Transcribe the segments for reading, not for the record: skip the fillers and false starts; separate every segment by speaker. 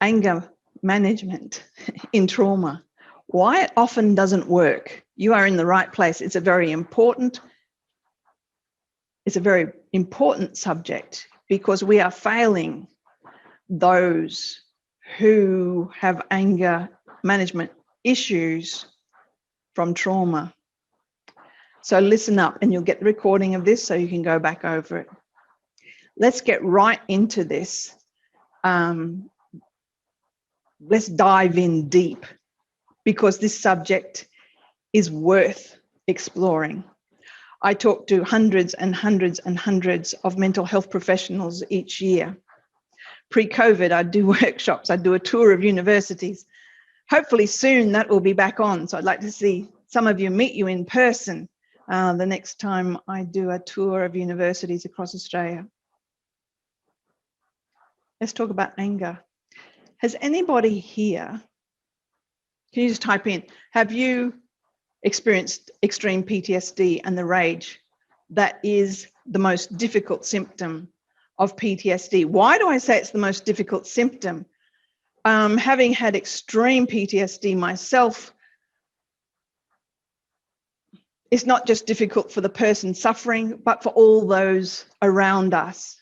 Speaker 1: anger management in trauma, why it often doesn't work. You are in the right place. It's a very important subject, because we are failing those who have anger management issues from trauma. So listen up, and you'll get the recording of this so you can go back over it. Let's get right into this. Let's dive in deep, because this subject is worth exploring. I talk to hundreds and hundreds and hundreds of mental health professionals each year. Pre-COVID, I'd do workshops, I'd do a tour of universities. Hopefully soon that will be back on. So I'd like to see some of you, meet you in person the next time I do a tour of universities across Australia. Let's talk about anger. Has anybody here, can you just type in, have you experienced extreme PTSD and the rage? That is the most difficult symptom of PTSD. Why do I say it's the most difficult symptom? Having had extreme PTSD myself, it's not just difficult for the person suffering, but for all those around us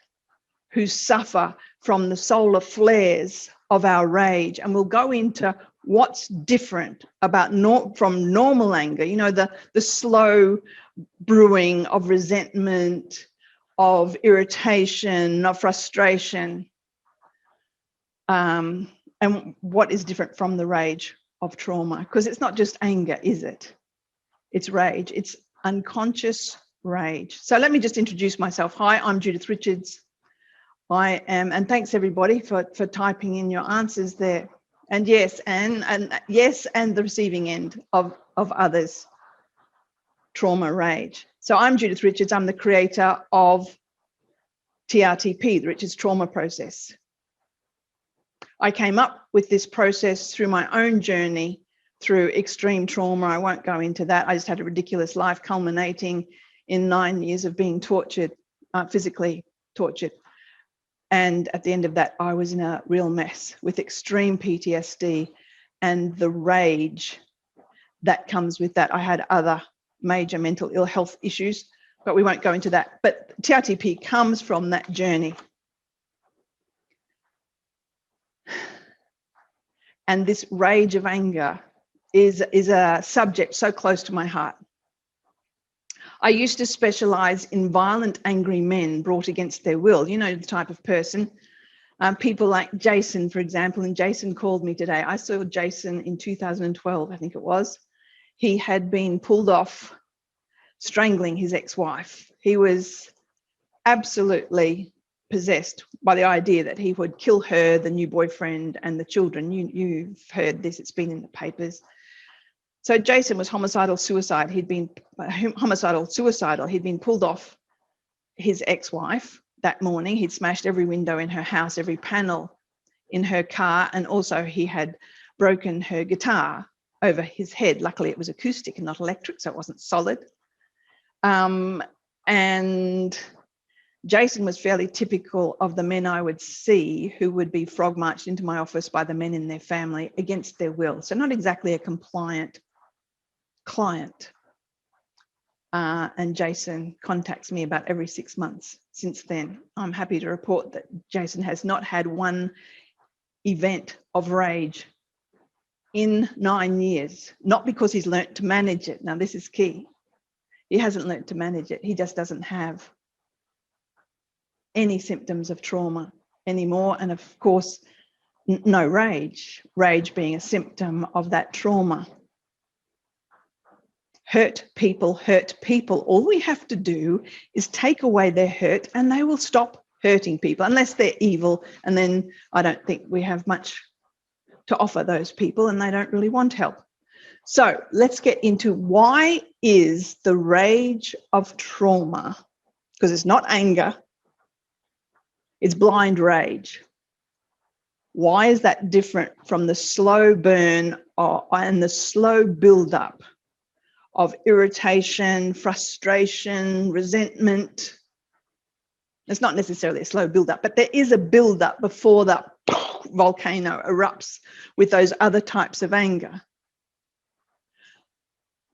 Speaker 1: who suffer from the solar flares of our rage. And we'll go into what's different about from normal anger, you know, the slow brewing of resentment, of irritation, of frustration, and what is different from the rage of trauma. Because it's not just anger, is it? It's rage. It's unconscious rage. So let me just introduce myself. Hi, I'm Judith Richards. I am, and thanks everybody for typing in your answers there. And yes, and yes, and the receiving end of others' trauma rage. So I'm Judith Richards. I'm the creator of TRTP, the Richards Trauma Process. I came up with this process through my own journey through extreme trauma. I won't go into that. I just had a ridiculous life culminating in 9 years of being tortured, physically tortured. And at the end of that, I was in a real mess with extreme PTSD and the rage that comes with that. I had other major mental ill health issues, but we won't go into that. But TRTP comes from that journey. And this rage of anger is a subject so close to my heart. I used to specialize in violent, angry men brought against their will. You know, the type of person, people like Jason, for example, and Jason called me today. I saw Jason in 2012, I think it was. He had been pulled off strangling his ex-wife. He was absolutely possessed by the idea that he would kill her, the new boyfriend, and the children. You've heard this, it's been in the papers. So Jason was homicidal suicidal. He'd been pulled off his ex-wife that morning. He'd smashed every window in her house, every panel in her car, and also he had broken her guitar over his head. Luckily it was acoustic and not electric, so it wasn't solid. And Jason was fairly typical of the men I would see who would be frog marched into my office by the men in their family against their will. So not exactly a compliant client. And Jason contacts me about every 6 months since then. I'm happy to report that Jason has not had one event of rage in 9 years, not because he's learnt to manage it. Now, this is key. He hasn't learnt to manage it. He just doesn't have any symptoms of trauma anymore. And of course, no rage, rage being a symptom of that trauma. Hurt people. All we have to do is take away their hurt and they will stop hurting people, unless they're evil. And then I don't think we have much to offer those people and they don't really want help. So let's get into why is the rage of trauma, because it's not anger, it's blind rage. Why is that different from the slow burn and the slow build-up of irritation, frustration, resentment, It's not necessarily a slow build-up, but there is a build-up before that volcano erupts with those other types of anger.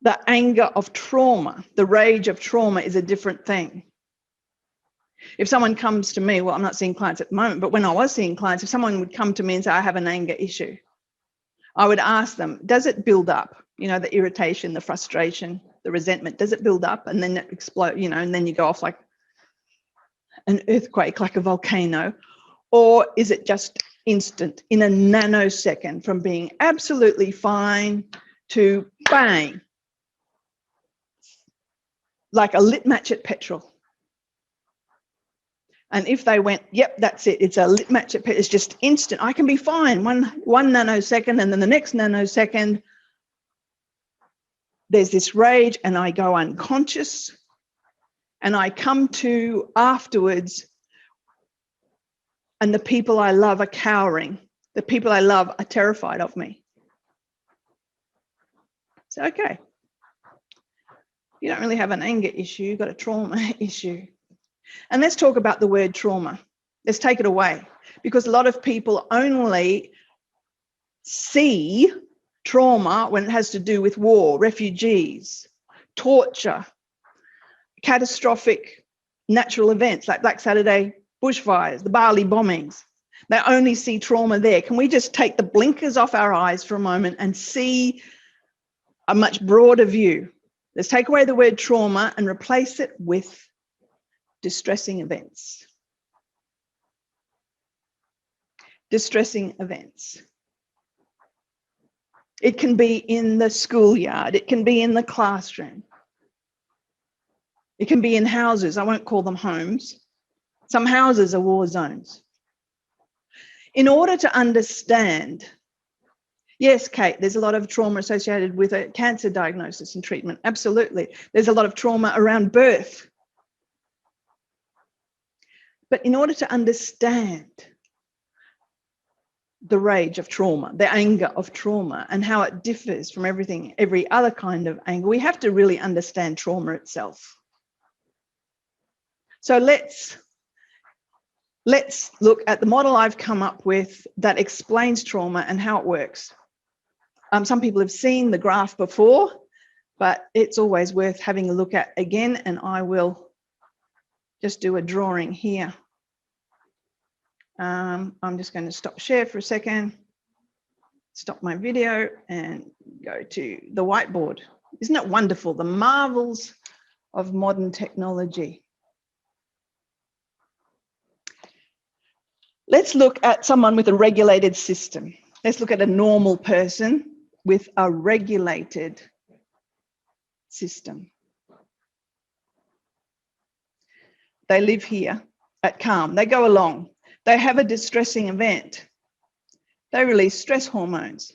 Speaker 1: The anger of trauma, the rage of trauma is a different thing. If someone comes to me, well, I'm not seeing clients at the moment, but when I was seeing clients, if someone would come to me and say, I have an anger issue, I would ask them, does it build up? You know, the irritation, the frustration, the resentment, does it build up and then it explode, you know, and then you go off like an earthquake, like a volcano? Or is it just instant, in a nanosecond, from being absolutely fine to bang, like a lit match at petrol? And if they went, yep, that's it, it's a lit match at petrol, it's just instant, I can be fine, one nanosecond, and then the next nanosecond, there's this rage and I go unconscious and I come to afterwards and the people I love are cowering. The people I love are terrified of me. So, okay, you don't really have an anger issue, you've got a trauma issue. And let's talk about the word trauma. Let's take it away, because a lot of people only see trauma when it has to do with war, refugees, torture, catastrophic natural events like Black Saturday, bushfires, the Bali bombings. They only see trauma there. Can we just take the blinkers off our eyes for a moment and see a much broader view? Let's take away the word trauma and replace it with distressing events. Distressing events. It can be in the schoolyard. It can be in the classroom. It can be in houses. I won't call them homes. Some houses are war zones. In order to understand, yes, Kate, there's a lot of trauma associated with a cancer diagnosis and treatment. Absolutely. There's a lot of trauma around birth. But in order to understand the rage of trauma, the anger of trauma, and how it differs from every other kind of anger, we have to really understand trauma itself. So let's look at the model I've come up with that explains trauma and how it works. Some people have seen the graph before, but it's always worth having a look at again, and I will just do a drawing here. I'm just going to stop share for a second, stop my video and go to the whiteboard. Isn't it wonderful, the marvels of modern technology? Let's look at someone with a regulated system. Let's look at a normal person with a regulated system. They live here at calm. They go along. They have a distressing event. They release stress hormones.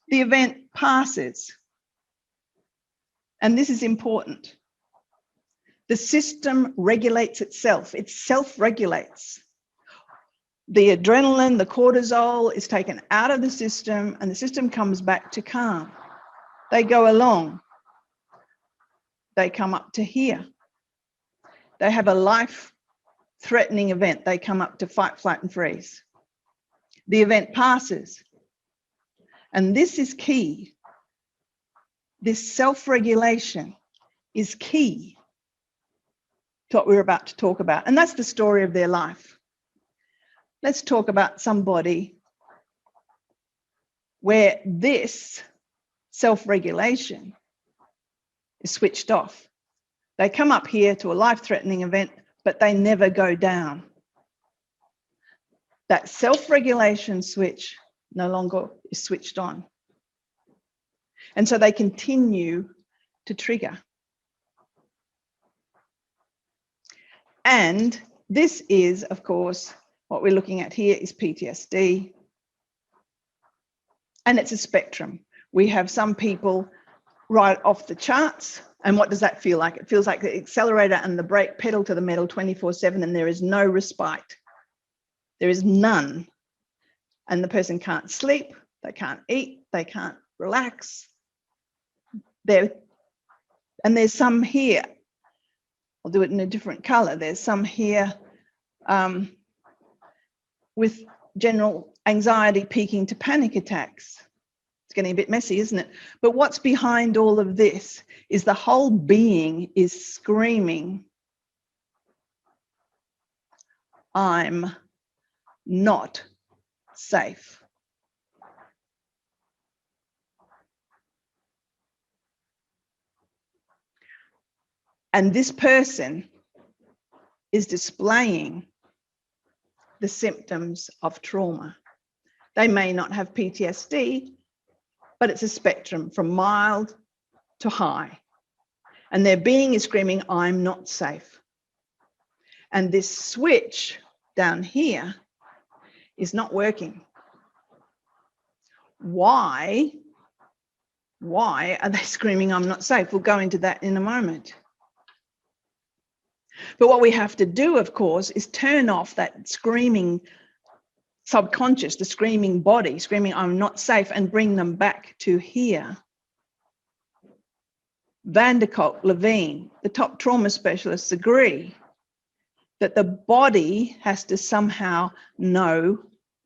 Speaker 1: The event passes. And this is important. The system regulates itself. It self-regulates. The adrenaline, the cortisol is taken out of the system and the system comes back to calm. They go along. They come up to here. They have a life-threatening event. They come up to fight, flight, and freeze. The event passes. And this is key. This self-regulation is key to what we're about to talk about. And that's the story of their life. Let's talk about somebody where this self-regulation is switched off. They come up here to a life-threatening event, but they never go down. That self-regulation switch no longer is switched on. And so they continue to trigger. And this is, of course, what we're looking at here is PTSD. And it's a spectrum. We have some people right off the charts. And what does that feel like? It feels like the accelerator and the brake pedal to the metal 24/7, and there is no respite. There is none. And the person can't sleep, they can't eat, they can't relax. And there's some here I'll do it in a different color. There's some here with general anxiety peaking to panic attacks. It's getting a bit messy, isn't it? But what's behind all of this is the whole being is screaming, I'm not safe. And this person is displaying the symptoms of trauma. They may not have PTSD, but it's a spectrum from mild to high. And their being is screaming, I'm not safe. And this switch down here is not working. Why are they screaming, I'm not safe? We'll go into that in a moment. But what we have to do, of course, is turn off that screaming subconscious, the screaming body, screaming, I'm not safe, and bring them back to here. Van der Kolk, Levine, the top trauma specialists agree that the body has to somehow know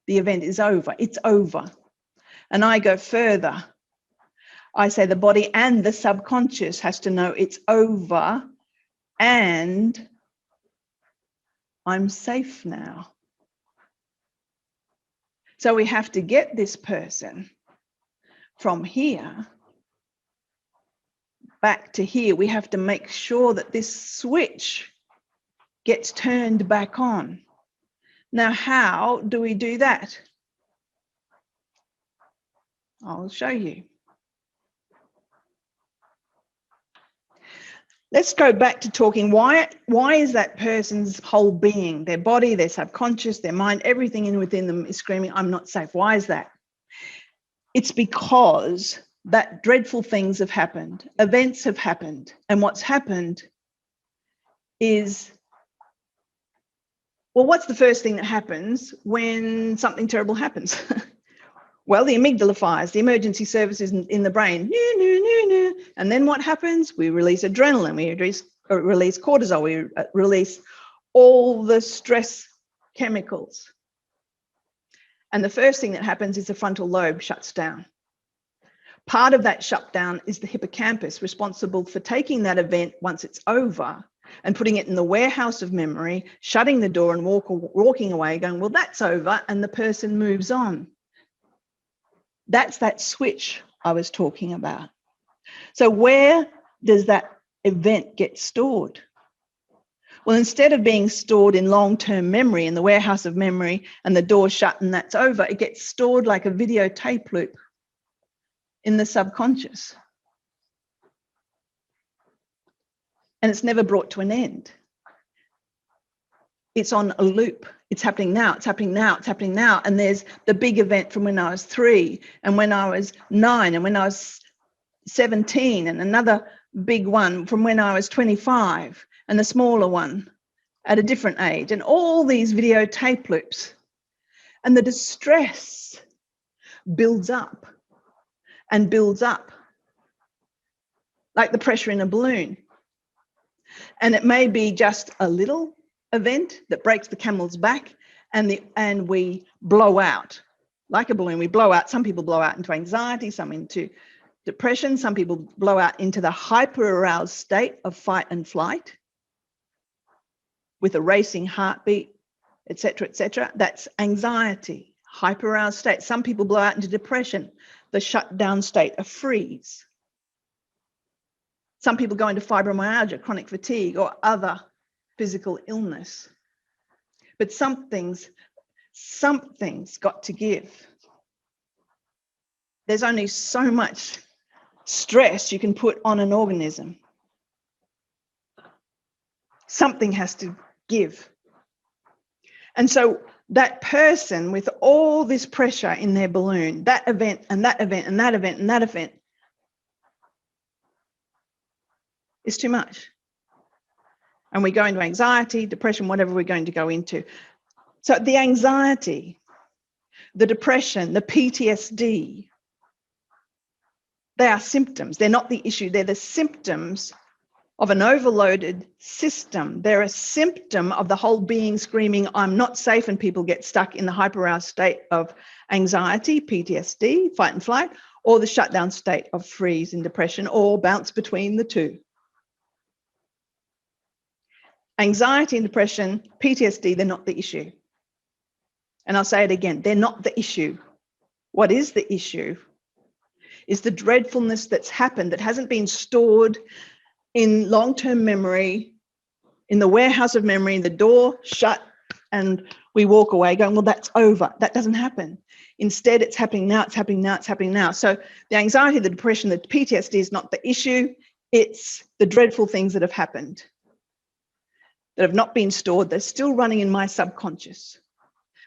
Speaker 1: the event is over. It's over. And I go further. I say the body and the subconscious has to know it's over and I'm safe now. So we have to get this person from here back to here. We have to make sure that this switch gets turned back on. Now, how do we do that? I'll show you. Let's go back to talking why is that person's whole being, their body, their subconscious, their mind, everything within them is screaming, I'm not safe. Why is that? It's because that dreadful things have happened, events have happened, and what's happened is, well, what's the first thing that happens when something terrible happens? Well, the amygdala fires, the emergency services in the brain, and then what happens? We release adrenaline, we release cortisol, we release all the stress chemicals. And the first thing that happens is the frontal lobe shuts down. Part of that shutdown is the hippocampus, responsible for taking that event once it's over and putting it in the warehouse of memory, shutting the door and walking away, going, well, that's over, and the person moves on. That's that switch I was talking about. So where does that event get stored? Well, instead of being stored in long-term memory in the warehouse of memory and the door shut and that's over, it gets stored like a videotape loop in the subconscious. And it's never brought to an end. It's on a loop. It's happening now, it's happening now, it's happening now. And there's the big event from when I was 3 and when I was 9 and when I was 17 and another big one from when I was 25 and the smaller one at a different age and all these videotape loops. And the distress builds up and builds up like the pressure in a balloon. And it may be just a little event that breaks the camel's back and we blow out like a balloon. We blow out. Some people blow out into anxiety, some into depression, some people blow out into the hyper-aroused state of fight and flight with a racing heartbeat, etc., etc. That's anxiety, hyper-aroused state. Some people blow out into depression, the shutdown state of freeze. Some people go into fibromyalgia, chronic fatigue, or other physical illness. But something's got to give. There's only so much stress you can put on an organism. Something has to give. And so that person with all this pressure in their balloon, that event and that event and that event and that event, is too much. And we go into anxiety, depression, whatever we're going to go into. So the anxiety, the depression, the PTSD, they are symptoms. They're not the issue. They're the symptoms of an overloaded system. They're a symptom of the whole being screaming, I'm not safe, and people get stuck in the hyperaroused state of anxiety, PTSD, fight and flight, or the shutdown state of freeze and depression, or bounce between the two. Anxiety and depression, PTSD, they're not the issue. And I'll say it again, they're not the issue. What is the issue is the dreadfulness that's happened that hasn't been stored in long-term memory, in the warehouse of memory, the door shut, and we walk away going, well, that's over. That doesn't happen. Instead, it's happening now, it's happening now, it's happening now. So the anxiety, the depression, the PTSD is not the issue. It's the dreadful things that have happened, that have not been stored. They're still running in my subconscious.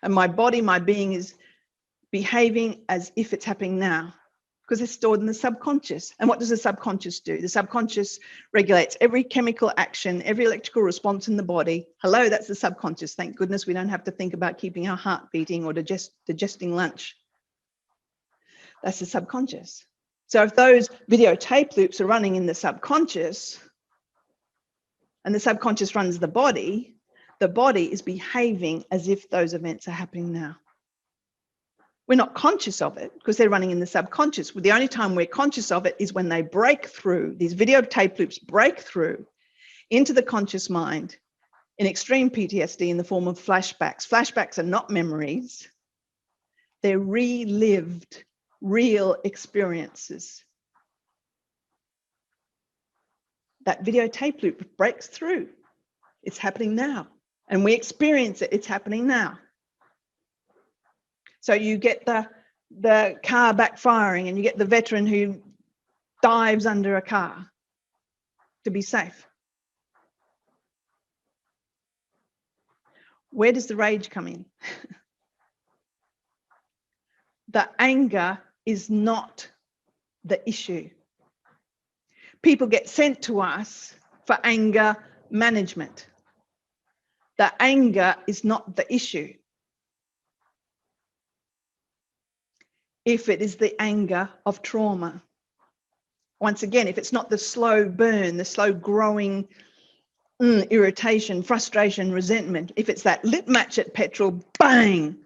Speaker 1: And my body, my being is behaving as if it's happening now, because it's stored in the subconscious. And what does the subconscious do? The subconscious regulates every chemical action, every electrical response in the body. Hello, that's the subconscious. Thank goodness we don't have to think about keeping our heart beating or digesting lunch. That's the subconscious. So if those videotape loops are running in the subconscious, and the subconscious runs the body is behaving as if those events are happening now. We're not conscious of it because they're running in the subconscious. The only time we're conscious of it is when they break through, these videotape loops break through into the conscious mind in extreme PTSD in the form of flashbacks. Flashbacks are not memories. They're relived, real experiences. That videotape loop breaks through. It's happening now. And we experience it. It's happening now. So you get the car backfiring, and you get the veteran who dives under a car to be safe. Where does the rage come in? The anger is not the issue. People get sent to us for anger management. The anger is not the issue. If it is the anger of trauma. Once again, if it's not the slow burn, the slow growing irritation, frustration, resentment, if it's that lit match at petrol, bang,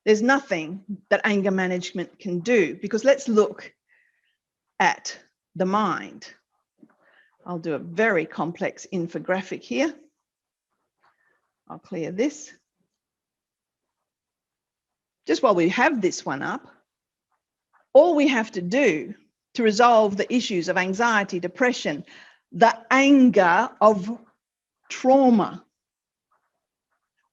Speaker 1: there's nothing that anger management can do, because let's look at the mind. I'll do a very complex infographic here. I'll clear this. Just while we have this one up, all we have to do to resolve the issues of anxiety, depression, the anger of trauma,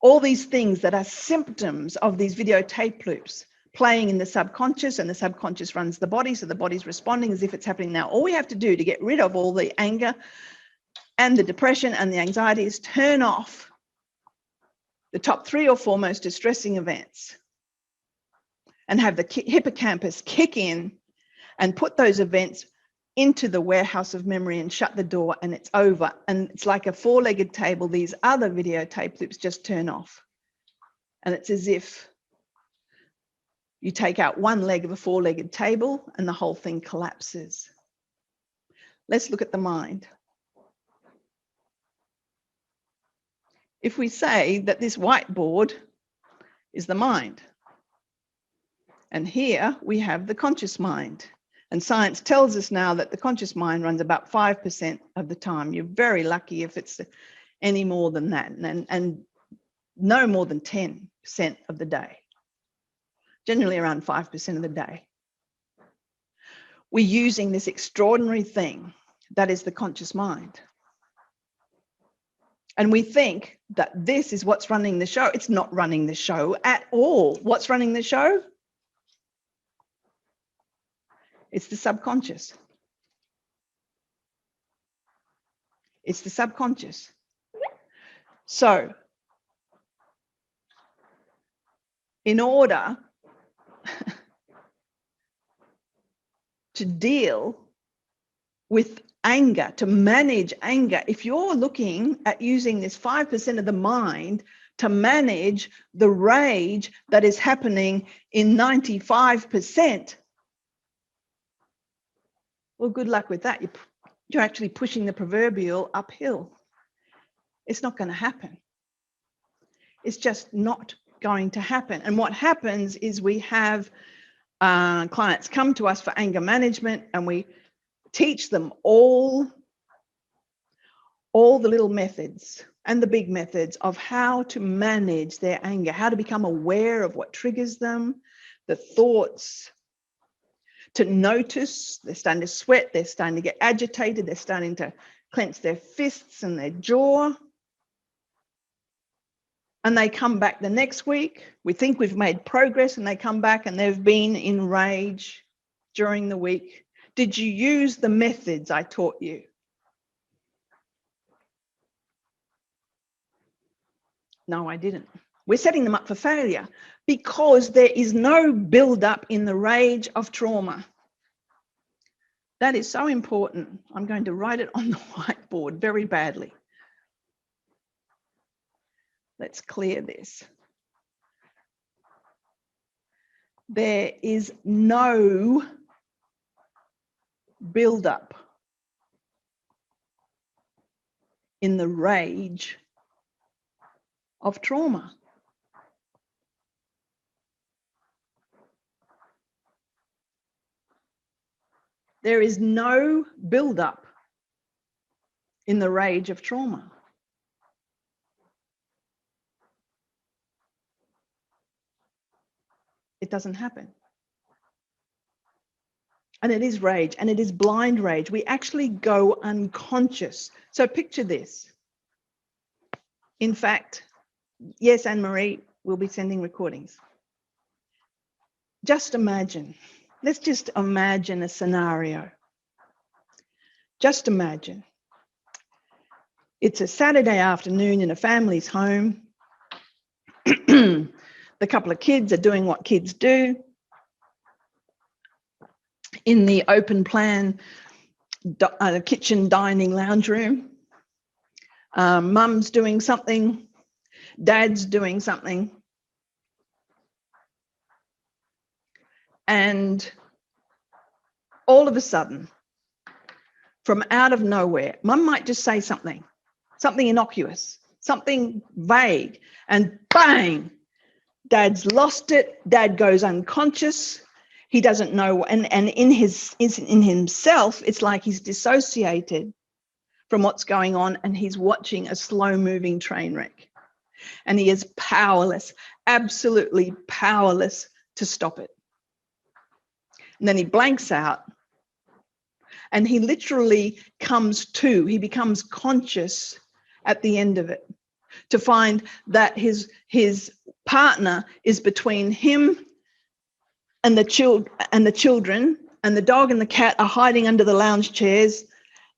Speaker 1: all these things that are symptoms of these videotape loops playing in the subconscious, and the subconscious runs the body, so the body's responding as if it's happening now. All we have to do to get rid of all the anger and the depression and the anxiety is turn off the top 3 or 4 most distressing events, and have the hippocampus kick in and put those events into the warehouse of memory and shut the door, and it's over. And it's like a 4-legged table. These other videotape loops just turn off. And it's as if you take out one leg of a 4-legged table and the whole thing collapses. Let's look at the mind. If we say that this whiteboard is the mind, and here we have the conscious mind. And science tells us now that the conscious mind runs about 5% of the time. You're very lucky if it's any more than that, and no more than 10% of the day. Generally around 5% of the day. We're using this extraordinary thing that is the conscious mind. And we think that this is what's running the show. It's not running the show at all. What's running the show? It's the subconscious. It's the subconscious. So, in order to deal with anger, to manage anger, if you're looking at using this 5% of the mind to manage the rage that is happening in 95%, well, good luck with that. you're actually pushing the proverbial uphill. It's not going to happen. It's just not going to happen. And what happens is we have clients come to us for anger management, and we teach them all the little methods and the big methods of how to manage their anger, how to become aware of what triggers them, the thoughts, to notice they're starting to sweat, they're starting to get agitated, they're starting to clench their fists and their jaw. And they come back the next week. We think we've made progress, and they come back and they've been in rage during the week. Did you use the methods I taught you? No, I didn't. We're setting them up for failure because there is no build-up in the rage of trauma. That is so important. I'm going to write it on the whiteboard very badly. Let's clear this. There is no build-up in the rage of trauma. There is no build-up in the rage of trauma. It doesn't happen. And it is rage, and it is blind rage. We actually go unconscious. So picture this. In fact, yes, Anne-Marie will be sending recordings. Just imagine, let's just imagine a scenario. Just imagine. It's a Saturday afternoon in a family's home. The couple of kids are doing what kids do. In the open plan kitchen dining lounge room. Mum's doing something. Dad's doing something. And all of a sudden, from out of nowhere, Mum might just say something innocuous, something vague, and bang, Dad's lost it. Dad goes unconscious. He doesn't know, and in himself, it's like he's dissociated from what's going on, and he's watching a slow-moving train wreck. And he is powerless, absolutely powerless to stop it. And then he blanks out, and he literally comes to, he becomes conscious at the end of it, to find that his partner is between him and the children, and the dog and the cat are hiding under the lounge chairs,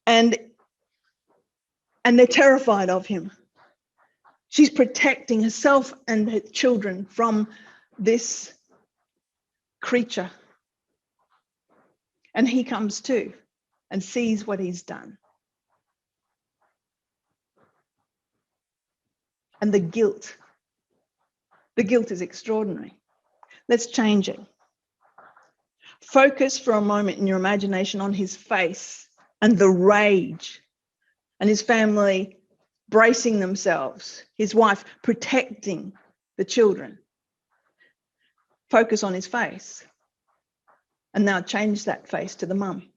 Speaker 1: and they're terrified of him. She's protecting herself and her children from this creature. And he comes to and sees what he's done. And the guilt is extraordinary. Let's change it. Focus for a moment in your imagination on his face and the rage, and his family bracing themselves, his wife protecting the children. Focus on his face. And now change that face to the mum.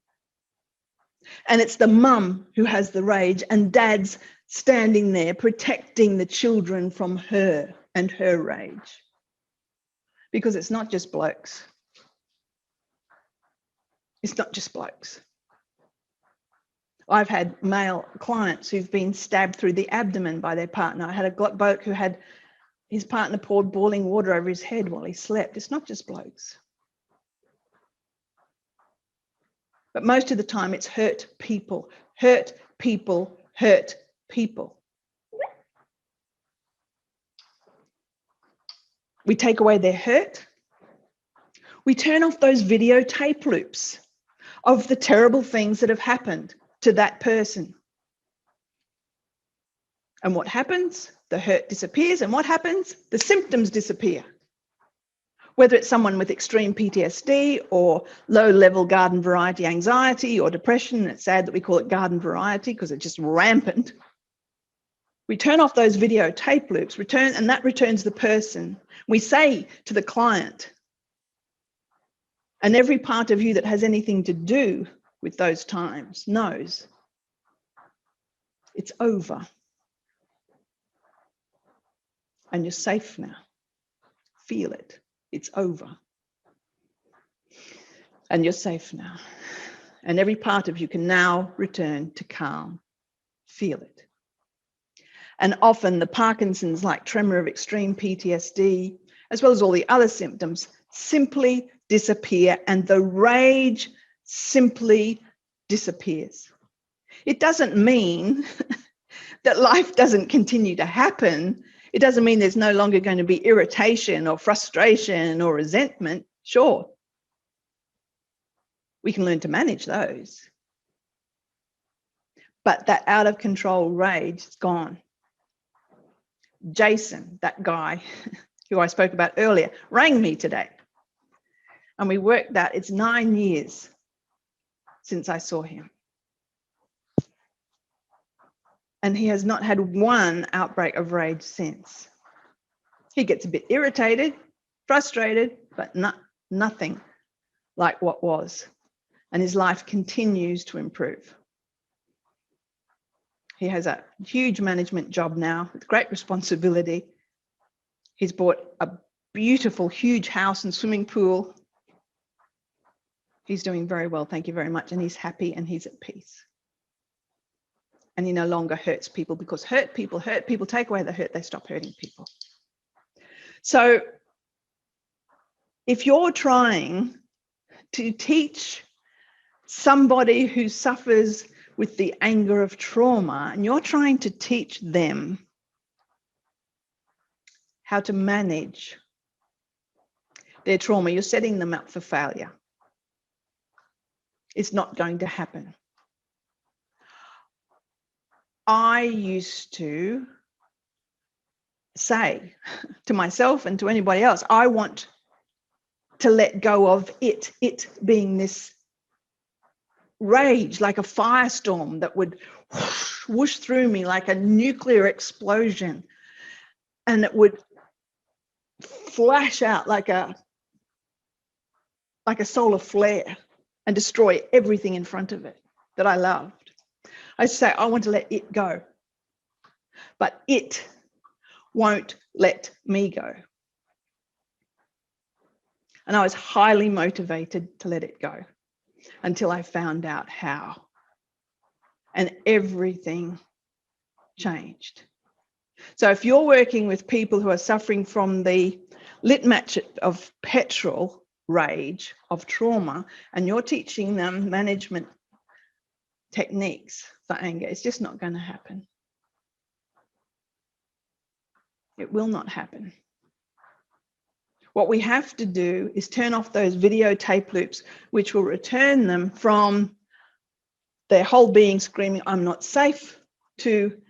Speaker 1: And it's the mum who has the rage, and Dad's standing there protecting the children from her and her rage. Because it's not just blokes. It's not just blokes. I've had male clients who've been stabbed through the abdomen by their partner. I had a bloke who had his partner poured boiling water over his head while he slept. It's not just blokes. But most of the time it's hurt people, hurt people, hurt people. We take away their hurt. We turn off those videotape loops of the terrible things that have happened to that person. And what happens? The hurt disappears. And what happens? The symptoms disappear. Whether it's someone with extreme PTSD or low-level garden variety anxiety or depression, it's sad that we call it garden variety because it's just rampant. We turn off those video tape loops, and that returns the person. We say to the client, and every part of you that has anything to do with those times knows it's over. And you're safe now. Feel it. It's over. And you're safe now. And every part of you can now return to calm. Feel it. And often the Parkinson's, like tremor of extreme PTSD, as well as all the other symptoms, simply disappear, and the rage simply disappears. It doesn't mean that life doesn't continue to happen. It doesn't mean there's no longer going to be irritation or frustration or resentment. Sure, we can learn to manage those. But that out of control rage is gone. Jason, that guy who I spoke about earlier, rang me today. And we worked out, it's 9 years since I saw him. And he has not had one outbreak of rage since. He gets a bit irritated, frustrated, but nothing like what was. And his life continues to improve. He has a huge management job now with great responsibility. He's bought a beautiful, huge house and swimming pool. He's doing very well, thank you very much. And he's happy and he's at peace. And he no longer hurts people, because hurt people, take away the hurt, they stop hurting people. So if you're trying to teach somebody who suffers with the anger of trauma, and you're trying to teach them how to manage their trauma, you're setting them up for failure. It's not going to happen. I used to say to myself and to anybody else, I want to let go of it being this rage, like a firestorm that would whoosh through me like a nuclear explosion, and it would flash out like a solar flare and destroy everything in front of it that I loved. I say, I want to let it go, but it won't let me go. And I was highly motivated to let it go until I found out how. And everything changed. So if you're working with people who are suffering from the lit match of petrol rage, of trauma, and you're teaching them management techniques for anger, it's just not going to happen. It will not happen. What we have to do is turn off those videotape loops, which will return them from their whole being screaming, I'm not safe, to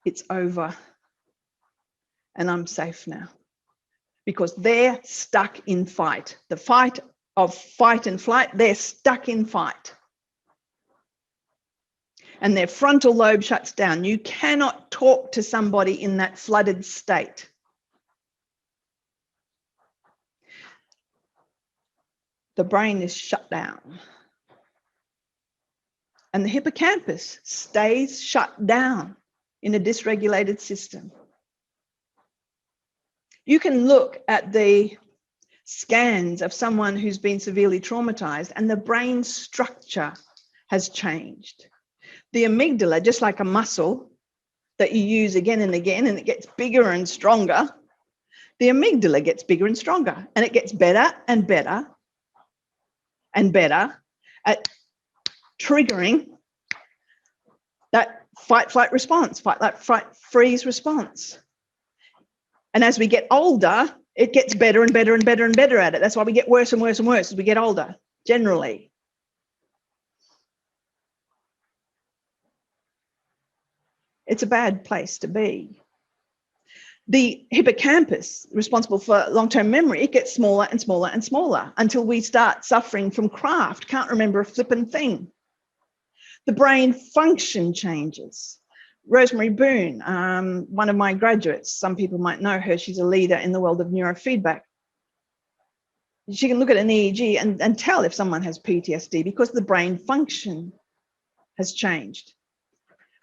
Speaker 1: it's over and I'm safe now. Because they're stuck in fight. The fight of fight and flight, they're stuck in fight. And their frontal lobe shuts down. You cannot talk to somebody in that flooded state. The brain is shut down. And the hippocampus stays shut down in a dysregulated system. You can look at the scans of someone who's been severely traumatized, and the brain structure has changed. The amygdala, just like a muscle that you use again and again, and it gets bigger and stronger, the amygdala gets bigger and stronger, and it gets better and better and better at triggering that fight, flight response, fight, flight, freeze response. And as we get older, it gets better and better and better and better at it. That's why we get worse and worse and worse as we get older, generally. It's a bad place to be. The hippocampus, responsible for long-term memory, it gets smaller and smaller and smaller until we start suffering from craft, can't remember a flippin' thing. The brain function changes. Rosemary Boone, one of my graduates, some people might know her, she's a leader in the world of neurofeedback. She can look at an EEG and tell if someone has PTSD because the brain function has changed.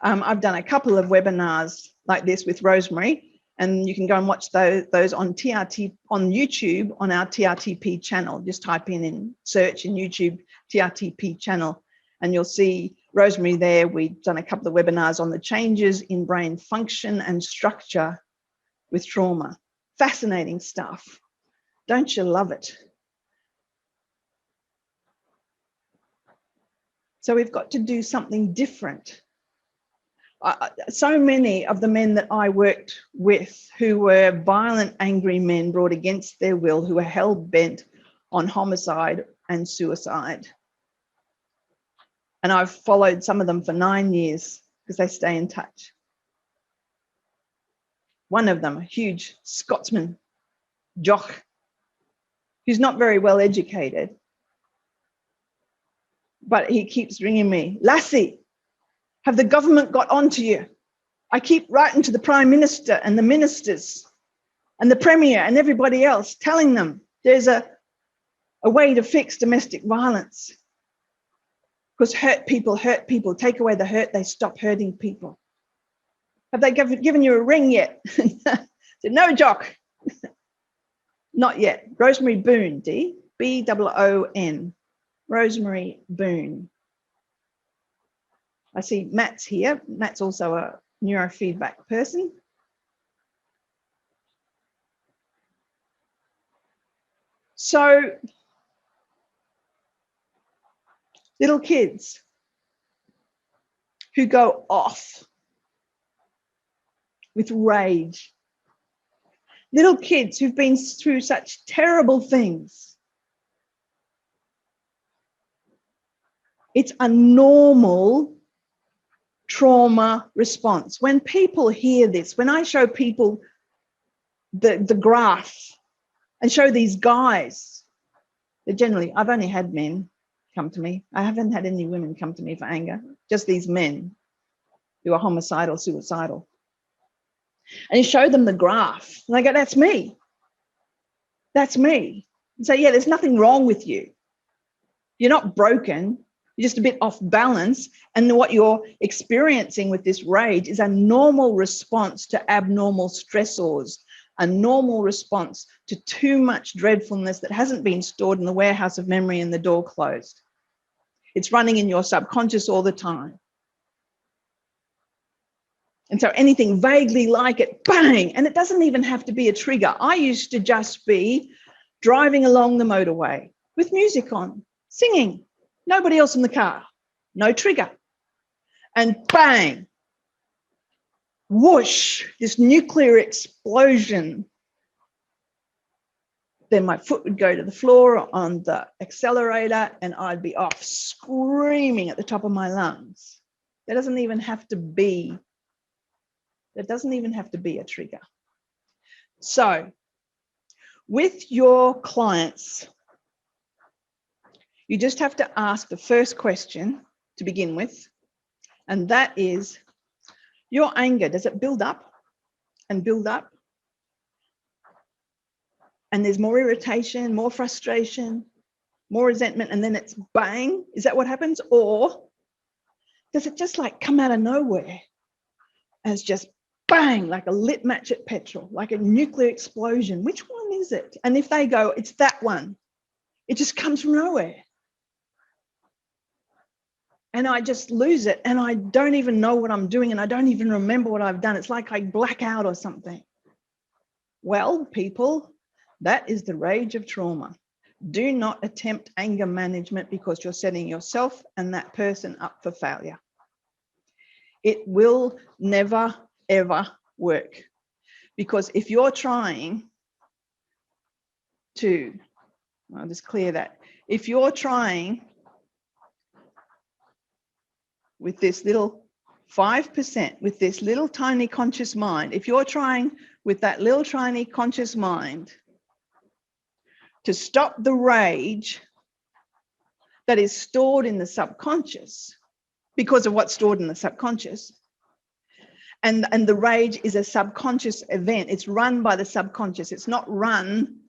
Speaker 1: I've done a couple of webinars like this with Rosemary, and you can go and watch those on TRT on YouTube on our TRTP channel. Just type in search in YouTube TRTP channel, and you'll see Rosemary there. We've done a couple of webinars on the changes in brain function and structure with trauma. Fascinating stuff. Don't you love it? So we've got to do something different. So many of the men that I worked with who were violent, angry men brought against their will, who were hell-bent on homicide and suicide. And I've followed some of them for 9 years because they stay in touch. One of them, a huge Scotsman, Jock, who's not very well educated, but he keeps ringing me, Lassie, have the government got onto you? I keep writing to the Prime Minister and the ministers and the Premier and everybody else, telling them there's a way to fix domestic violence. Because hurt people, take away the hurt, they stop hurting people. Have they given you a ring yet? Said, no, Jock, not yet. Rosemary Boone, D, B-O-O-N, Rosemary Boone. I see Matt's here. Matt's also a neurofeedback person. So little kids who go off with rage, little kids who've been through such terrible things, it's a normal trauma response. When people hear this, when I show people the graph and show these guys, they're generally, I've only had men come to me. I haven't had any women come to me for anger, just these men who are homicidal, suicidal. And you show them the graph and they go, that's me. That's me. And say, yeah, there's nothing wrong with you. You're not broken. You're just a bit off balance. And what you're experiencing with this rage is a normal response to abnormal stressors, a normal response to too much dreadfulness that hasn't been stored in the warehouse of memory and the door closed. It's running in your subconscious all the time. And so anything vaguely like it, bang, and it doesn't even have to be a trigger. I used to just be driving along the motorway with music on, singing, nobody else in the car, no trigger. And bang, whoosh, this nuclear explosion. Then my foot would go to the floor on the accelerator and I'd be off screaming at the top of my lungs. There doesn't even have to be a trigger. So with your clients, you just have to ask the first question to begin with, and that is, your anger, does it build up and build up? And there's more irritation, more frustration, more resentment, and then it's bang. Is that what happens? Or does it just like come out of nowhere and it's just bang, like a lit match at petrol, like a nuclear explosion? Which one is it? And if they go, it's that one, it just comes from nowhere. And I just lose it and I don't even know what I'm doing and I don't even remember what I've done. It's like I black out or something. Well, people, that is the rage of trauma. Do not attempt anger management because you're setting yourself and that person up for failure. It will never, ever work. Because if you're trying to, I'll just clear that. If you're trying with this little 5% with this little tiny conscious mind, if you're trying with that little tiny conscious mind to stop the rage that is stored in the subconscious because of what's stored in the subconscious, and the rage is a subconscious event. It's run by the subconscious. It's not run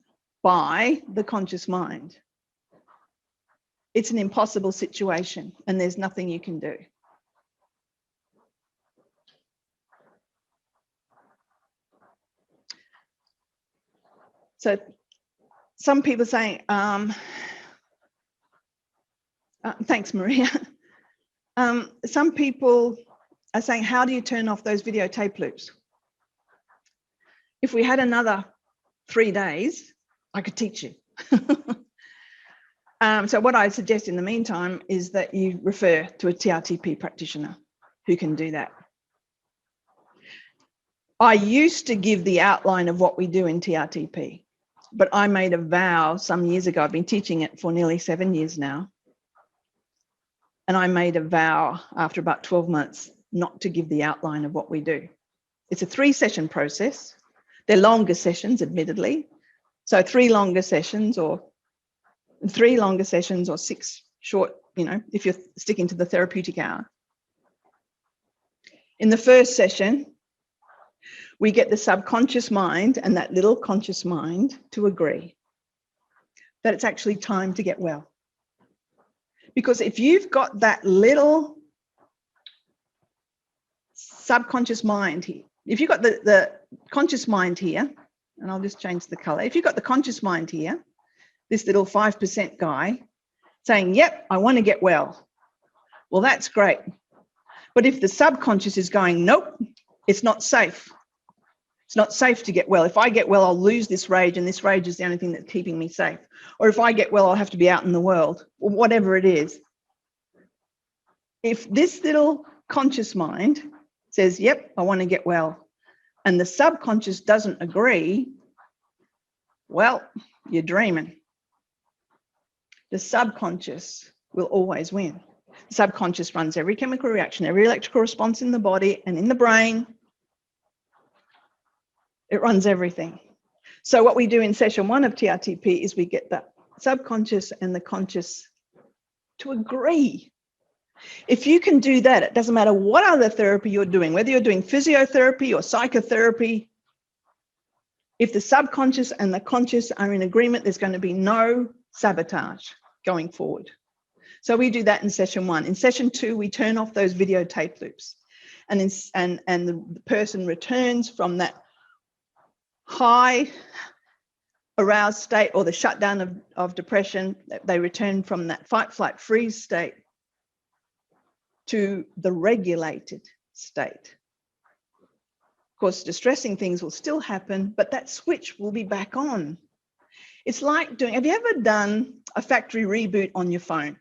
Speaker 1: by the conscious mind. It's an impossible situation and there's nothing you can do. So some people saying, thanks, Maria. Some people are saying, how do you turn off those videotape loops? If we had another 3 days, I could teach you. So what I suggest in the meantime is that you refer to a TRTP practitioner who can do that. I used to give the outline of what we do in TRTP, but I made a vow some years ago. I've been teaching it for nearly 7 years now. And I made a vow after about 12 months not to give the outline of what we do. It's a 3-session process. They're longer sessions, admittedly. So 3 longer sessions or 6 short, if you're sticking to the therapeutic hour. In the first session, we get the subconscious mind and that little conscious mind to agree that it's actually time to get well. Because if you've got that little subconscious mind here, if you've got the conscious mind here, and I'll just change the color. If you've got the conscious mind here, this little 5% guy saying, yep, I want to get well. Well, that's great. But if the subconscious is going, nope, it's not safe. It's not safe to get well. If I get well, I'll lose this rage, and this rage is the only thing that's keeping me safe. Or if I get well, I'll have to be out in the world, or whatever it is. If this little conscious mind says, yep, I want to get well, and the subconscious doesn't agree, well, you're dreaming. The subconscious will always win. The subconscious runs every chemical reaction, every electrical response in the body and in the brain. It runs everything. So what we do in session 1 of TRTP is we get the subconscious and the conscious to agree. If you can do that, it doesn't matter what other therapy you're doing, whether you're doing physiotherapy or psychotherapy, if the subconscious and the conscious are in agreement, there's going to be no sabotage going forward. So we do that in session 1. In session 2, we turn off those videotape loops, and the person returns from that high aroused state or the shutdown of depression. They return from that fight, flight, freeze state to the regulated state. Of course, distressing things will still happen, but that switch will be back on. It's like have you ever done a factory reboot on your phone?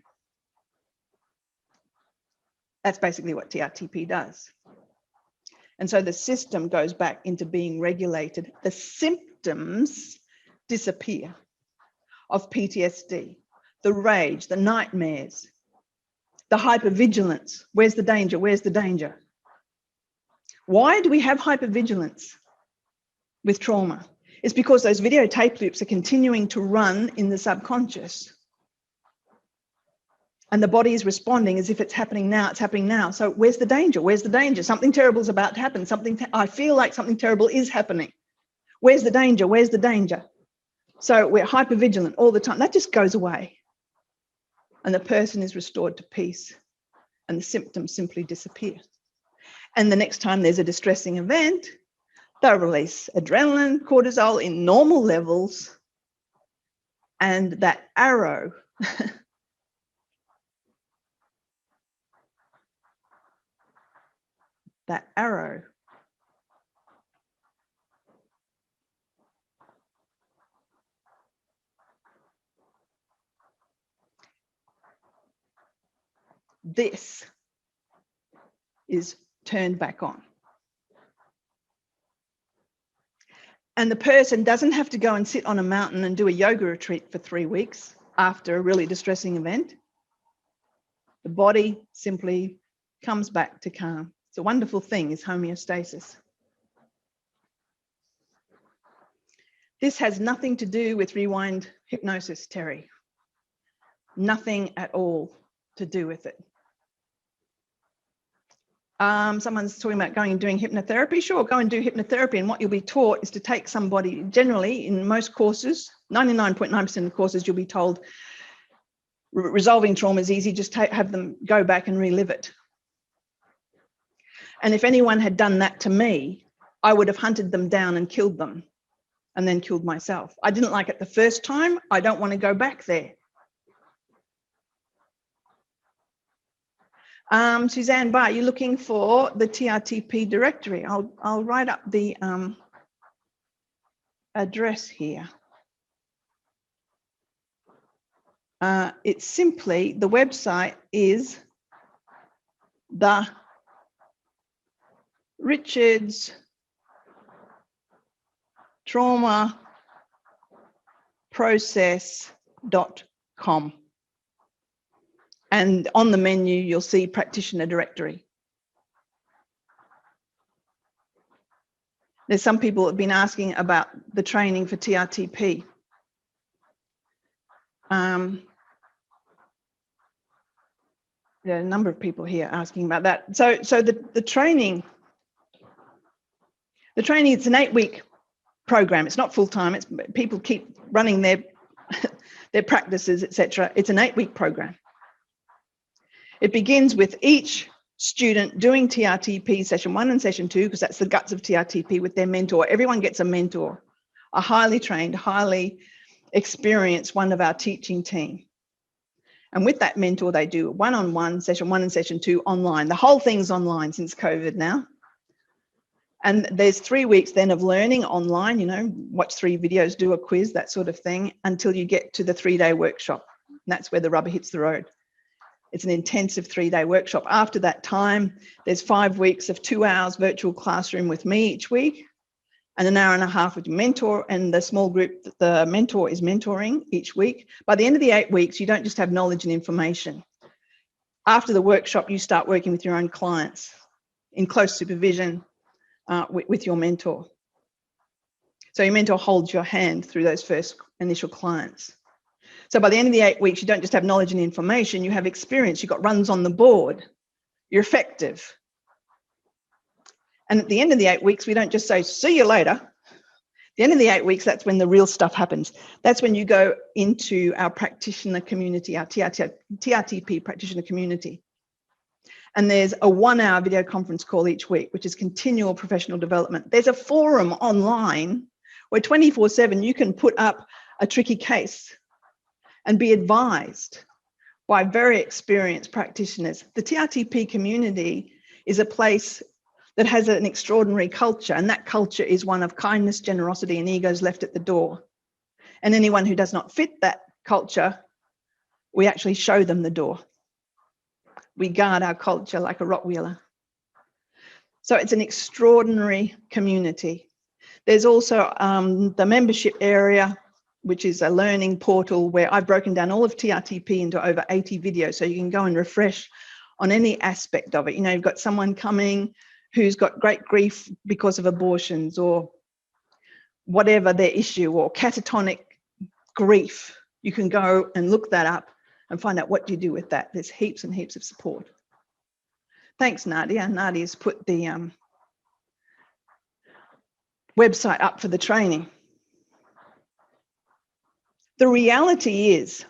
Speaker 1: That's basically what TRTP does. And so the system goes back into being regulated. The symptoms disappear of PTSD, the rage, the nightmares, the hypervigilance. Where's the danger? Where's the danger? Why do we have hypervigilance with trauma? It's because those videotape loops are continuing to run in the subconscious. And the body is responding as if it's happening now, it's happening now. So where's the danger? Where's the danger? Something terrible is about to happen. I feel like something terrible is happening. Where's the danger? Where's the danger? So we're hypervigilant all the time. That just goes away. And the person is restored to peace. And the symptoms simply disappear. And the next time there's a distressing event, they'll release adrenaline, cortisol in normal levels. And that arrow that arrow this is turned back on. And the person doesn't have to go and sit on a mountain and do a yoga retreat for 3 weeks after a really distressing event. The body simply comes back to calm. It's a wonderful thing, is homeostasis. This has nothing to do with rewind hypnosis, Terry. Nothing at all to do with it. Someone's talking about going and doing hypnotherapy. Sure, go and do hypnotherapy, and what you'll be taught is to take somebody, generally in most courses, 99.9% of the courses, you'll be told resolving trauma is easy, just have them go back and relive it. And if anyone had done that to me, I would have hunted them down and killed them, and then killed myself. I didn't like it the first time. I don't want to go back there. Suzanne Barr, you're looking for the TRTP directory. I'll write up the address here. It's simply, the website is the Richards Trauma Process.com. And on the menu, you'll see practitioner directory. There's some people have been asking about the training for TRTP. There are a number of people here asking about that. So the training, it's an 8-week program. It's not full time. It's people keep running their practices, etc. It's an 8-week program. It begins with each student doing TRTP session 1 and session 2, because that's the guts of TRTP, with their mentor. Everyone gets a mentor, a highly trained, highly experienced one of our teaching team. And with that mentor, they do one-on-one, session 1 and session 2 online. The whole thing's online since COVID now. And there's 3 weeks then of learning online, you know, watch 3 videos, do a quiz, that sort of thing, until you get to the 3-day workshop. And that's where the rubber hits the road. It's an intensive 3-day workshop. After that time, there's 5 weeks of 2 hours virtual classroom with me each week, and an hour and a half with your mentor and the small group that the mentor is mentoring each week. By the end of the 8 weeks, you don't just have knowledge and information. After the workshop, you start working with your own clients in close supervision with your mentor. So your mentor holds your hand through those first initial clients. So by the end of the 8 weeks, you don't just have knowledge and information, you have experience, you've got runs on the board, you're effective. And at the end of the 8 weeks, we don't just say, see you later. At the end of the 8 weeks, that's when the real stuff happens. That's when you go into our practitioner community, our TRTP practitioner community. And there's a 1-hour video conference call each week, which is continual professional development. There's a forum online where 24/7 you can put up a tricky case and be advised by very experienced practitioners. The TRTP community is a place that has an extraordinary culture, and that culture is one of kindness, generosity, and egos left at the door. And anyone who does not fit that culture, we actually show them the door. We guard our culture like a Rottweiler. So it's an extraordinary community. There's also the membership area, which is a learning portal where I've broken down all of TRTP into over 80 videos, so you can go and refresh on any aspect of it. You know, you've got someone coming who's got great grief because of abortions or whatever their issue, or catatonic grief. You can go and look that up and find out what you do with that. There's heaps and heaps of support. Thanks, Nadia. Nadia's put the website up for the training. The reality is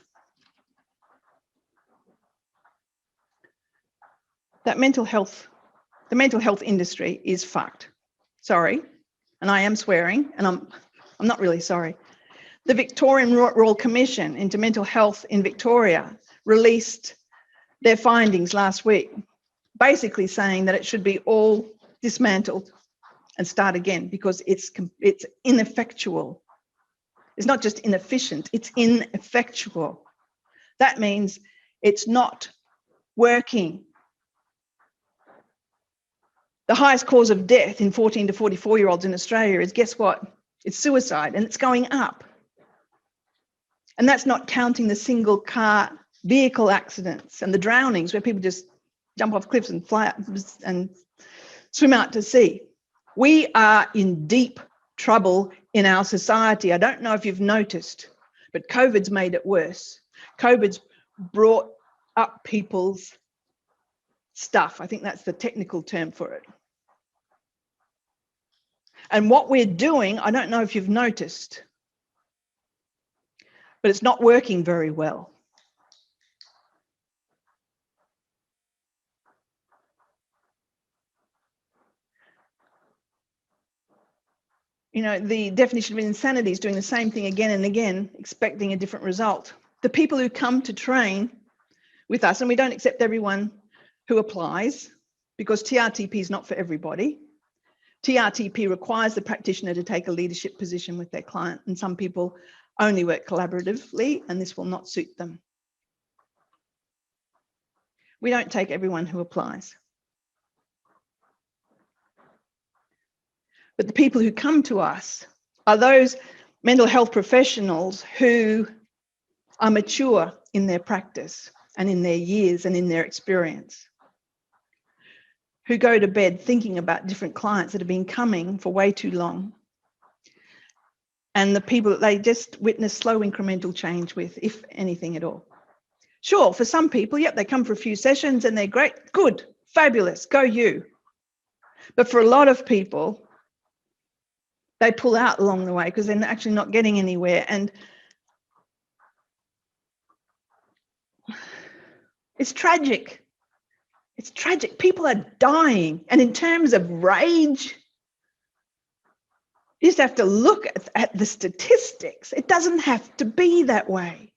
Speaker 1: that the mental health industry is fucked. Sorry, and I am swearing, and I'm not really sorry. The Victorian Royal Commission into Mental Health in Victoria released their findings last week, basically saying that it should be all dismantled and start again because it's ineffectual. It's not just inefficient, it's ineffectual. That means it's not working. The highest cause of death in 14 to 44-year-olds in Australia is, guess what? It's suicide, and it's going up. And that's not counting the single car vehicle accidents and the drownings where people just jump off cliffs and fly up and swim out to sea. We are in deep trouble in our society. I don't know if you've noticed, but COVID's made it worse. COVID's brought up people's stuff. I think that's the technical term for it. And what we're doing, I don't know if you've noticed, but it's not working very well. You know, the definition of insanity is doing the same thing again and again, expecting a different result. The people who come to train with us, and we don't accept everyone who applies because TRTP is not for everybody. TRTP requires the practitioner to take a leadership position with their client, and some people only work collaboratively, and this will not suit them. We don't take everyone who applies. But the people who come to us are those mental health professionals who are mature in their practice and in their years and in their experience, who go to bed thinking about different clients that have been coming for way too long, and the people that they just witness slow incremental change with, if anything at all. Sure, for some people, yep, they come for a few sessions and they're great, good, fabulous, go you. But for a lot of people, they pull out along the way because they're actually not getting anywhere. And it's tragic. It's tragic. People are dying. And in terms of rage, you just have to look at the statistics. It doesn't have to be that way.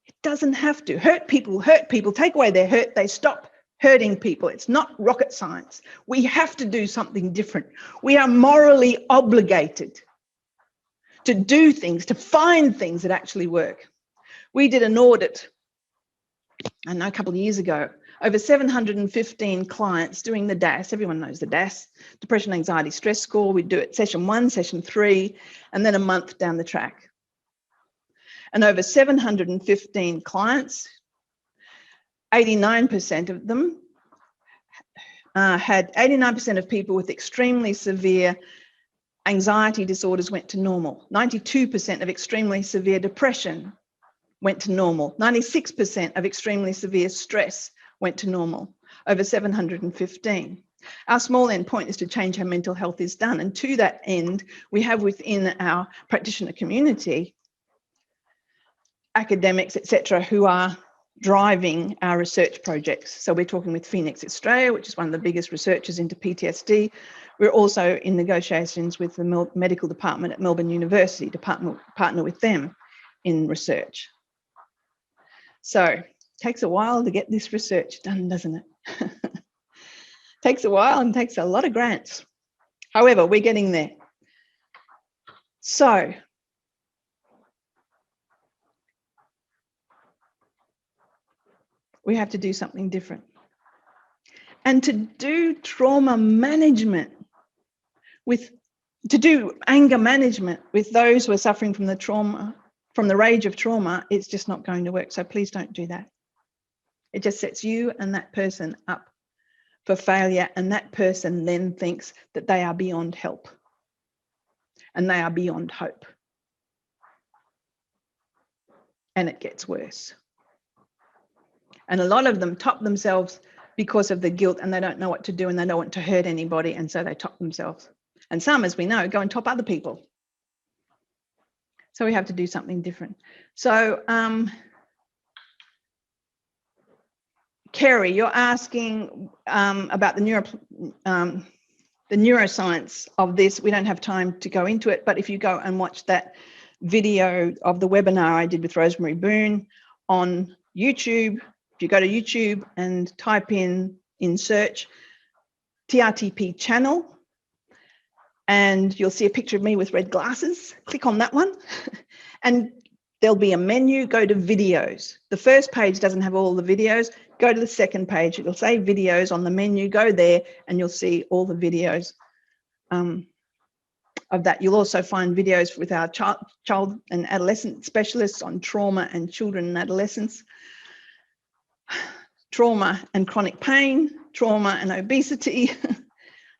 Speaker 1: It doesn't have to. Hurt people, take away their hurt, they stop hurting people. It's not rocket science. We have to do something different. We are morally obligated to do things, to find things that actually work. We did an audit, I know, a couple of years ago, over 715 clients doing the DAS. Everyone knows the DAS, depression, anxiety, stress score. We do it session 1, session 3, and then a month down the track. And over 715 clients, 89% of them had 89% of people with extremely severe anxiety disorders went to normal. 92% of extremely severe depression went to normal. 96% of extremely severe stress went to normal. Over 715. Our small end point is to change how mental health is done. And to that end, we have within our practitioner community academics, etc., who are driving our research projects. So we're talking with Phoenix Australia, which is one of the biggest researchers into PTSD. We're also in negotiations with the medical department at Melbourne University to partner with them in research. So it takes a while to get this research done, doesn't it? Takes a while and takes a lot of grants. However, we're getting there. So we have to do something different. And to do trauma management to do anger management with those who are suffering from the trauma, from the rage of trauma, it's just not going to work. So please don't do that. It just sets you and that person up for failure, and that person then thinks that they are beyond help and they are beyond hope. And it gets worse. And a lot of them top themselves because of the guilt, and they don't know what to do, and they don't want to hurt anybody, and so they top themselves. And some, as we know, go and top other people. So we have to do something different. So Kerry, you're asking about the neuroscience of this. We don't have time to go into it, but if you go and watch that video of the webinar I did with Rosemary Boone on YouTube, if you go to YouTube and type in search TRTP channel, and you'll see a picture of me with red glasses. Click on that one and there'll be a menu. Go to videos. The first page doesn't have all the videos. Go to the second page. It'll say videos on the menu. Go there and you'll see all the videos of that. You'll also find videos with our child and adolescent specialists on trauma and children and adolescents, trauma and chronic pain, trauma and obesity.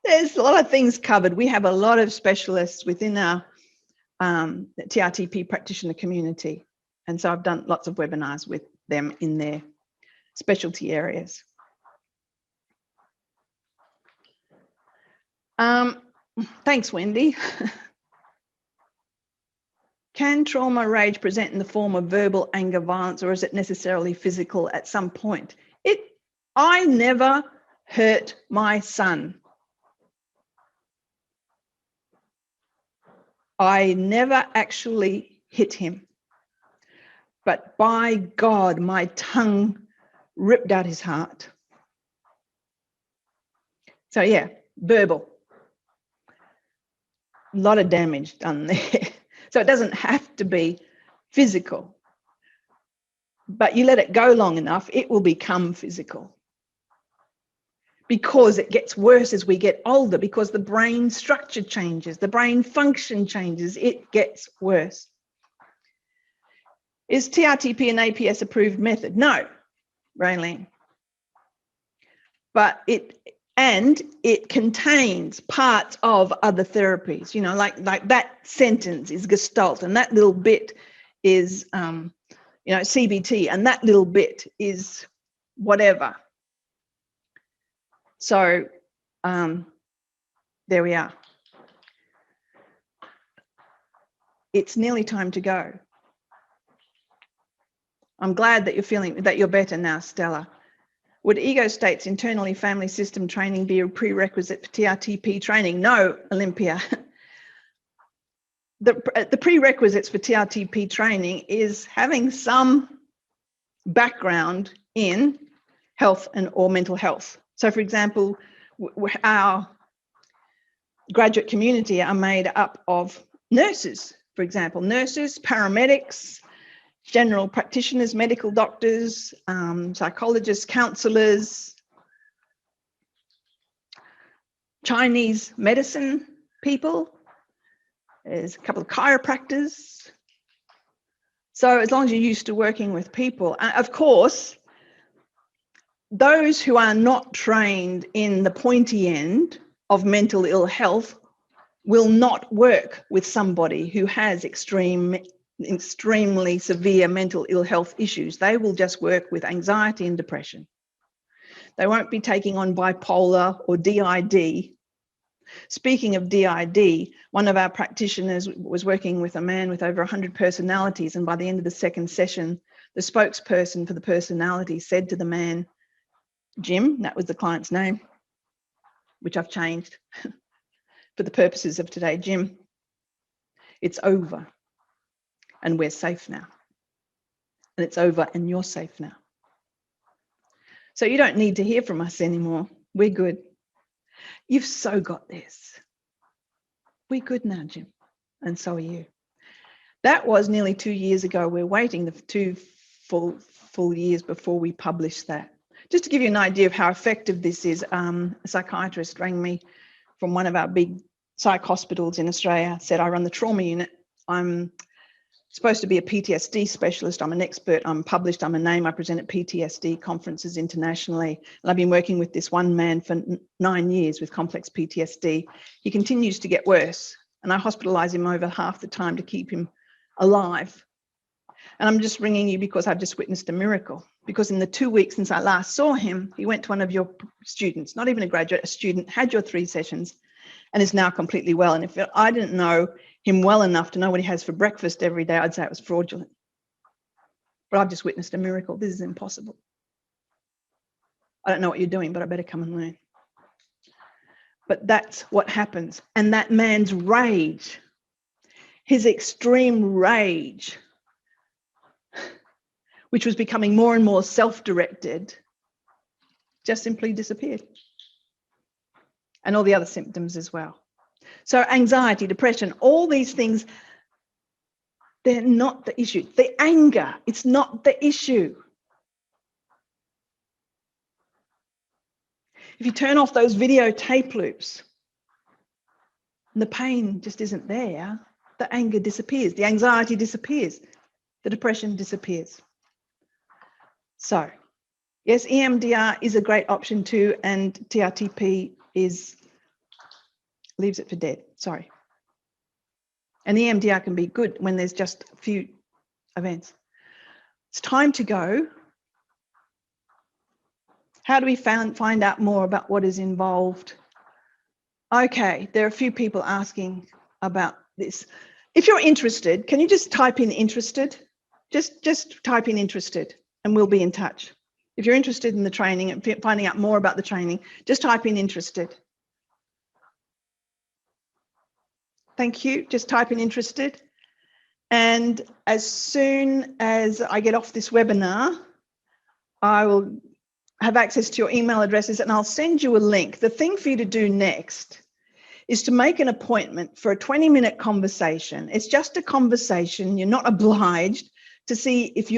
Speaker 1: There's a lot of things covered. We have a lot of specialists within our TRTP practitioner community. And so I've done lots of webinars with them in their specialty areas. Thanks, Wendy. Can trauma rage present in the form of verbal anger, violence, or is it necessarily physical at some point? I never hurt my son. I never actually hit him. But by God, my tongue ripped out his heart. So yeah, verbal. A lot of damage done there. So it doesn't have to be physical. But you let it go long enough, it will become physical. Because it gets worse as we get older, because the brain structure changes, the brain function changes, it gets worse. Is TRTP an APS approved method? No, Raylene. But it contains parts of other therapies, you know, like that sentence is Gestalt, and that little bit is, you know, CBT, and that little bit is whatever. So there we are. It's nearly time to go. I'm glad that you're feeling that you're better now, Stella. Would ego states internally family system training be a prerequisite for TRTP training? No, Olympia. The prerequisites for TRTP training is having some background in health or mental health. So, for example, our graduate community are made up of nurses, for example, nurses, paramedics, general practitioners, medical doctors, psychologists, counselors, Chinese medicine people. There's a couple of chiropractors. So as long as you're used to working with people, of course, those who are not trained in the pointy end of mental ill health will not work with somebody who has extremely severe mental ill health issues. They will just work with anxiety and depression. They won't be taking on bipolar or DID. Speaking of DID, one of our practitioners was working with a man with over 100 personalities, and by the end of the second session, the spokesperson for the personality said to the man, Jim, that was the client's name, which I've changed for the purposes of today, Jim, it's over and we're safe now. And it's over and you're safe now. So you don't need to hear from us anymore. We're good. You've so got this. We're good now, Jim. And so are you. That was nearly 2 years ago. We're waiting the 2 full years before we publish that. Just to give you an idea of how effective this is, a psychiatrist rang me from one of our big psych hospitals in Australia, said, I run the trauma unit. I'm supposed to be a PTSD specialist. I'm an expert. I'm published. I'm a name. I present at PTSD conferences internationally. And I've been working with this one man for 9 years with complex PTSD. He continues to get worse. And I hospitalize him over half the time to keep him alive. And I'm just ringing you because I've just witnessed a miracle. Because in the 2 weeks since I last saw him, he went to one of your students, not even a graduate, a student, had your 3 sessions, and is now completely well. And if I didn't know him well enough to know what he has for breakfast every day, I'd say it was fraudulent. But I've just witnessed a miracle. This is impossible. I don't know what you're doing, but I better come and learn. But that's what happens. And that man's rage, his extreme rage, which was becoming more and more self-directed, just simply disappeared. And all the other symptoms as well. So anxiety, depression, all these things, they're not the issue. The anger, it's not the issue. If you turn off those video tape loops, and the pain just isn't there, the anger disappears, the anxiety disappears, the depression disappears. So Yes, EMDR is a great option too, and TRTP leaves it for dead. Sorry. And EMDR can be good when there's just a few events. It's time to go. How do we find out more about what is involved? Okay, there are a few people asking about this. If you're interested, can you just type in interested? Just type in interested and we'll be in touch. If you're interested in the training and finding out more about the training, just type in interested. Thank you. Just type in interested. And as soon as I get off this webinar, I will have access to your email addresses and I'll send you a link. The thing for you to do next is to make an appointment for a 20-minute conversation. It's just a conversation. You're not obliged to see if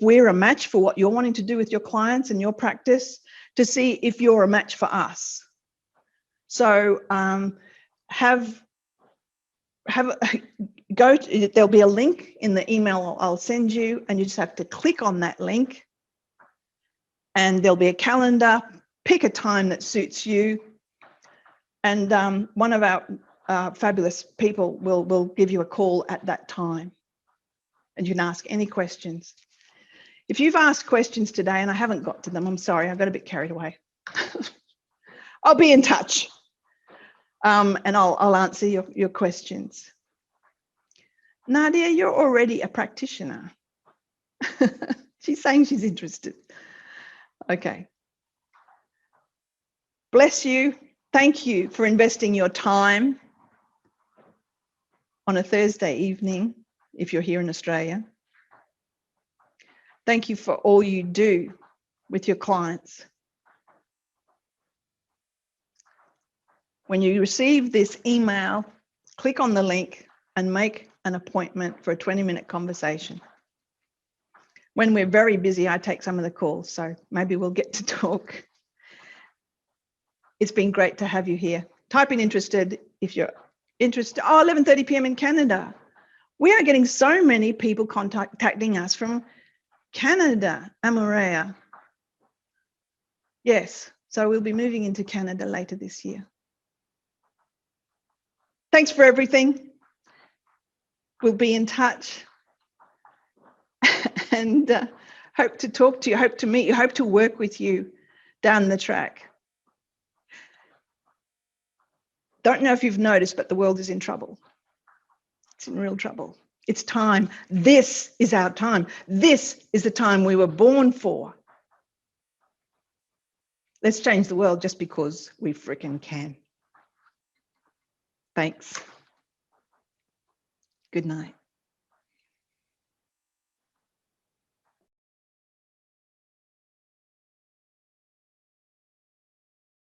Speaker 1: we're a match for what you're wanting to do with your clients and your practice, to see if you're a match for us. So there'll be a link in the email I'll send you, and you just have to click on that link, and there'll be a calendar. Pick a time that suits you, and one of our fabulous people will give you a call at that time, and you can ask any questions. If you've asked questions today and I haven't got to them, I'm sorry, I got a bit carried away. I'll be in touch, and I'll answer your questions. Nadia, you're already a practitioner. She's saying she's interested. Okay. Bless you. Thank you for investing your time on a Thursday evening, if you're here in Australia. Thank you for all you do with your clients. When you receive this email, click on the link and make an appointment for a 20-minute conversation. When we're very busy, I take some of the calls, so maybe we'll get to talk. It's been great to have you here. Type in interested if you're interested. Oh, 11:30 p.m. in Canada. We are getting so many people contacting us from Canada, Amorea. Yes, so we'll be moving into Canada later this year. Thanks for everything. We'll be in touch and hope to talk to you, hope to meet you, hope to work with you down the track. Don't know if you've noticed, but the world is in trouble. It's in real trouble. It's time. This is our time. This is the time we were born for. Let's change the world just because we frickin' can. Thanks. Good night.